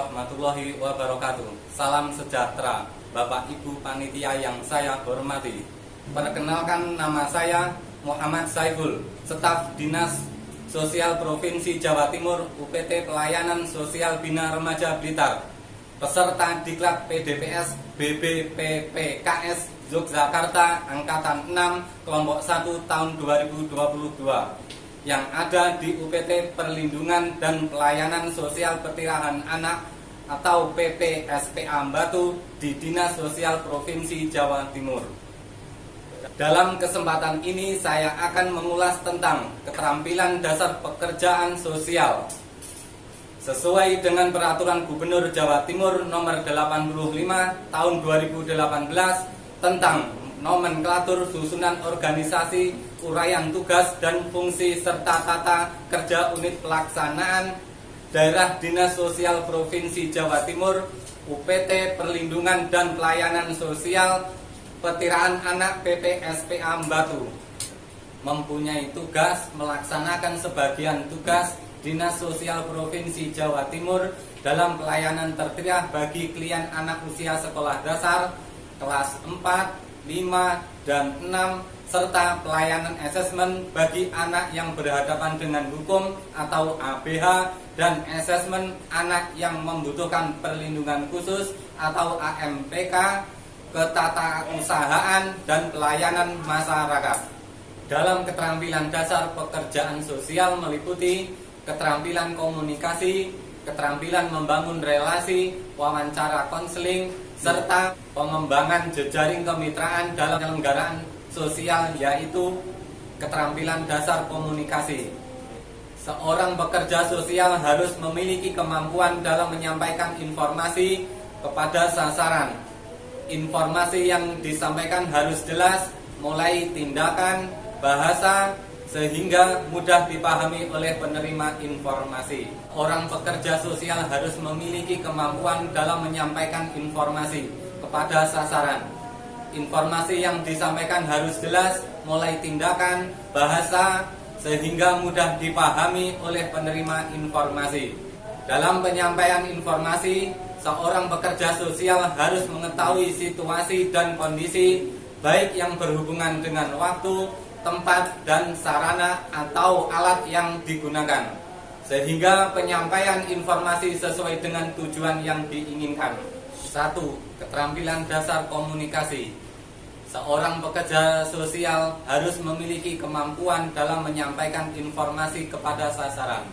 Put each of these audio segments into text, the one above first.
warahmatullahi wabarakatuh. Salam sejahtera, Bapak Ibu Panitia yang saya hormati. Perkenalkan, nama saya Muhammad Saiful, Staf Dinas Sosial Provinsi Jawa Timur, UPT Pelayanan Sosial Bina Remaja Blitar. Peserta Diklat PDPS BBPPKS Yogyakarta Angkatan 6 Kelompok 1 tahun 2022 yang ada di UPT Perlindungan dan Pelayanan Sosial Petirahan Anak atau PPSPA Batu di Dinas Sosial Provinsi Jawa Timur. Dalam kesempatan ini saya akan mengulas tentang keterampilan dasar pekerjaan sosial sesuai dengan Peraturan Gubernur Jawa Timur Nomor 85 Tahun 2018 tentang nomenklatur susunan organisasi, uraian tugas dan fungsi serta tata kerja unit pelaksanaan daerah Dinas Sosial Provinsi Jawa Timur, UPT Perlindungan dan Pelayanan Sosial Petirahan Anak PPSPA Batu mempunyai tugas melaksanakan sebagian tugas Dinas Sosial Provinsi Jawa Timur dalam pelayanan tertera bagi klien anak usia sekolah dasar kelas 4, 5, dan 6 serta pelayanan asesmen bagi anak yang berhadapan dengan hukum atau ABH dan asesmen anak yang membutuhkan perlindungan khusus atau AMPK, ketatausahaan dan pelayanan masyarakat. Dalam keterampilan dasar pekerjaan sosial meliputi keterampilan komunikasi, keterampilan membangun relasi, wawancara konseling, serta pengembangan jejaring kemitraan dalam penyelenggaraan sosial, yaitu keterampilan dasar komunikasi. Seorang pekerja sosial harus memiliki kemampuan dalam menyampaikan informasi kepada sasaran. Informasi yang disampaikan harus jelas, mulai tindakan, bahasa, sehingga mudah dipahami oleh penerima informasi. Orang pekerja sosial harus memiliki kemampuan dalam menyampaikan informasi kepada sasaran. Informasi yang disampaikan harus jelas, mulai tindakan, bahasa, sehingga mudah dipahami oleh penerima informasi. Dalam penyampaian informasi, seorang pekerja sosial harus mengetahui situasi dan kondisi, baik yang berhubungan dengan waktu, tempat, dan sarana atau alat yang digunakan, sehingga penyampaian informasi sesuai dengan tujuan yang diinginkan. 1. Keterampilan dasar komunikasi. Seorang pekerja sosial harus memiliki kemampuan dalam menyampaikan informasi kepada sasaran.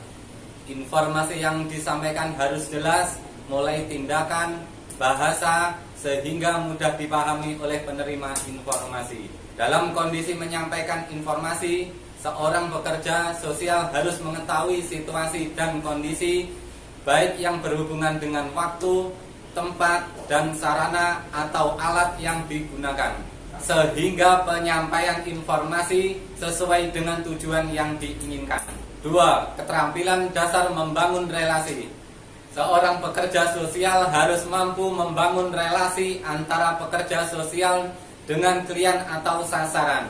Informasi yang disampaikan harus jelas, mulai tindakan, bahasa, sehingga mudah dipahami oleh penerima informasi. Dalam kondisi menyampaikan informasi, seorang pekerja sosial harus mengetahui situasi dan kondisi, baik yang berhubungan dengan waktu, tempat, dan sarana atau alat yang digunakan, sehingga penyampaian informasi sesuai dengan tujuan yang diinginkan. 2. Keterampilan dasar membangun relasi. Seorang pekerja sosial harus mampu membangun relasi antara pekerja sosial dengan klien atau sasaran.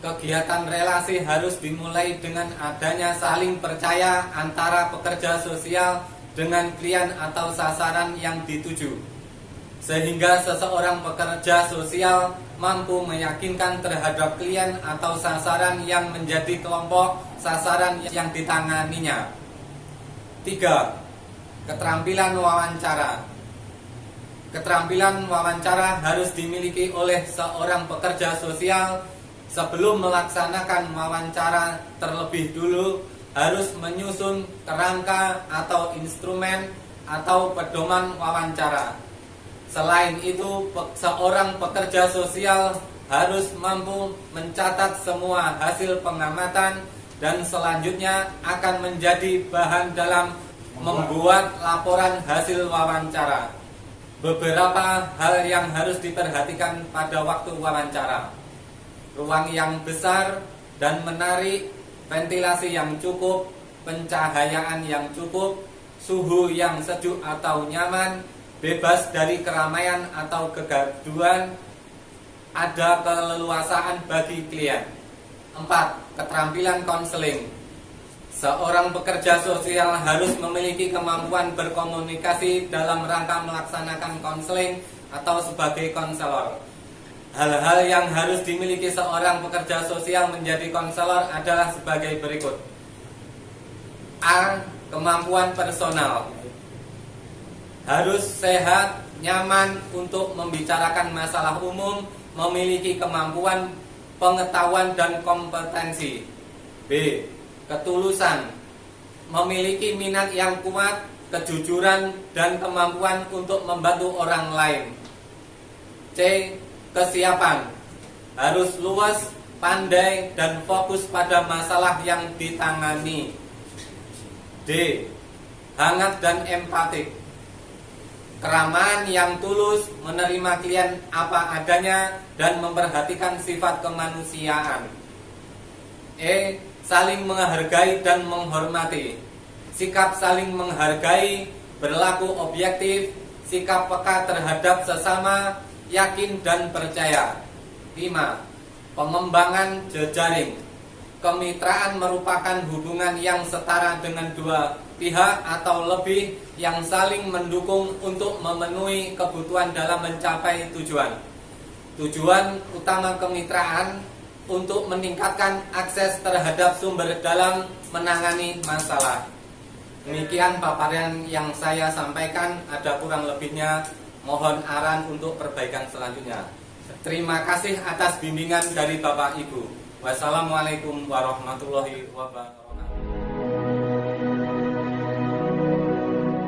Kegiatan relasi harus dimulai dengan adanya saling percaya antara pekerja sosial dengan klien atau sasaran yang dituju, sehingga seseorang pekerja sosial mampu meyakinkan terhadap klien atau sasaran yang menjadi kelompok sasaran yang ditanganinya. 3. Keterampilan wawancara. Keterampilan wawancara harus dimiliki oleh seorang pekerja sosial. Sebelum melaksanakan wawancara terlebih dulu harus menyusun kerangka atau instrumen atau pedoman wawancara. Selain itu, seorang pekerja sosial harus mampu mencatat semua hasil pengamatan dan selanjutnya akan menjadi bahan dalam membuat laporan hasil wawancara. Beberapa hal yang harus diperhatikan pada waktu wawancara: ruang yang besar dan menarik, ventilasi yang cukup, pencahayaan yang cukup, suhu yang sejuk atau nyaman, bebas dari keramaian atau kegaduhan, ada keleluasaan bagi klien. 4. Keterampilan konseling. Seorang pekerja sosial harus memiliki kemampuan berkomunikasi dalam rangka melaksanakan konseling atau sebagai konselor. Hal-hal yang harus dimiliki seorang pekerja sosial menjadi konselor adalah sebagai berikut. A. Kemampuan personal. Harus sehat, nyaman untuk membicarakan masalah umum, memiliki kemampuan, pengetahuan dan kompetensi. B. Ketulusan, memiliki minat yang kuat, kejujuran dan kemampuan untuk membantu orang lain. C. Kesiapan, harus luas, pandai dan fokus pada masalah yang ditangani. D. Hangat dan empatik, keramahan yang tulus, menerima klien apa adanya dan memperhatikan sifat kemanusiaan. E. Saling menghargai dan menghormati, sikap saling menghargai, berlaku objektif, sikap peka terhadap sesama, yakin dan percaya. 5. Pengembangan jejaring, kemitraan merupakan hubungan yang setara dengan dua pihak atau lebih yang saling mendukung untuk memenuhi kebutuhan dalam mencapai tujuan. Tujuan utama kemitraan untuk meningkatkan akses terhadap sumber dalam menangani masalah. Demikian paparan yang saya sampaikan, ada kurang lebihnya mohon arahan untuk perbaikan selanjutnya. Terima kasih atas bimbingan dari Bapak Ibu. Wassalamualaikum warahmatullahi wabarakatuh.